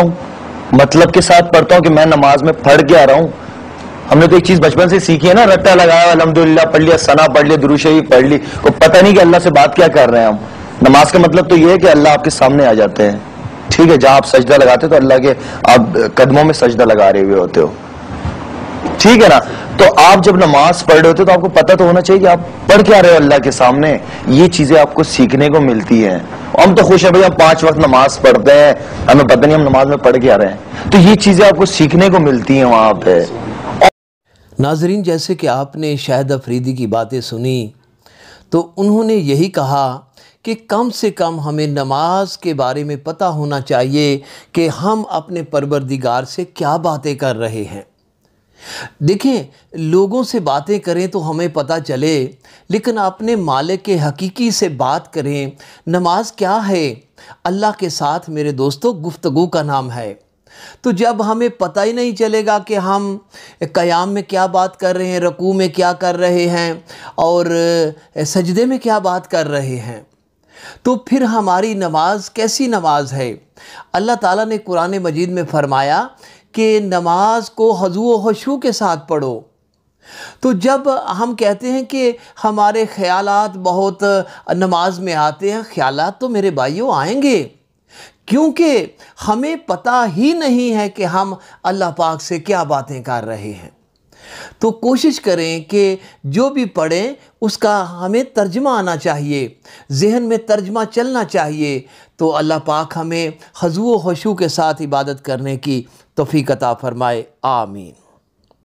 ہوں، مطلب کے ساتھ پڑھتا ہوں کہ میں نماز میں پڑھ کے آ رہا ہوں. ہم نے تو ایک چیز بچپن سے سیکھی ہے نا، رٹا لگایا، الحمدللہ پڑھ لیا، ثنا پڑھ لیا، درود شریف پڑھ لی، کو پتہ نہیں کہ اللہ سے بات کیا کر رہے ہیں ہم. نماز کا مطلب تو یہ ہے کہ اللہ آپ کے سامنے آ جاتے ہیں. ٹھیک ہے، جہاں آپ سجدہ لگاتے تو اللہ کے آپ قدموں میں سجدہ لگا رہے ہوئے ہوتے ہو. ٹھیک ہے نا؟ تو آپ جب نماز پڑھ رہے ہوتے تو آپ کو پتہ تو ہونا چاہیے کہ آپ پڑھ کیا رہے ہو اللہ کے سامنے. یہ چیزیں آپ کو سیکھنے کو ملتی ہیں. ہم تو خوش ہیں بھائی، ہم 5 وقت نماز پڑھتے ہیں، ہمیں پتہ نہیں ہم نماز میں پڑھ کے آ رہے ہیں. تو یہ چیزیں آپ کو سیکھنے کو ملتی ہیں وہاں پہ. ناظرین، جیسے کہ آپ نے شاہد افریدی کی باتیں سنی تو انہوں نے یہی کہا کہ کم سے کم ہمیں نماز کے بارے میں پتہ ہونا چاہیے کہ ہم اپنے پروردگار سے کیا باتیں کر رہے ہیں. دیکھیں، لوگوں سے باتیں کریں تو ہمیں پتہ چلے، لیکن اپنے مالک حقیقی سے بات کریں. نماز کیا ہے؟ اللہ کے ساتھ میرے دوستو گفتگو کا نام ہے. تو جب ہمیں پتہ ہی نہیں چلے گا کہ ہم قیام میں کیا بات کر رہے ہیں، رکوع میں کیا کر رہے ہیں، اور سجدے میں کیا بات کر رہے ہیں، تو پھر ہماری نماز کیسی نماز ہے؟ اللہ تعالیٰ نے قرآن مجید میں فرمایا کہ نماز کو خضوع و خشوع کے ساتھ پڑھو. تو جب ہم کہتے ہیں کہ ہمارے خیالات بہت نماز میں آتے ہیں، خیالات تو میرے بھائیوں آئیں گے، کیونکہ ہمیں پتہ ہی نہیں ہے کہ ہم اللہ پاک سے کیا باتیں کر رہے ہیں. تو کوشش کریں کہ جو بھی پڑھیں اس کا ہمیں ترجمہ آنا چاہیے، ذہن میں ترجمہ چلنا چاہیے. تو اللہ پاک ہمیں خضوع و خشوع کے ساتھ عبادت کرنے کی توفیق عطا فرمائے. آمین.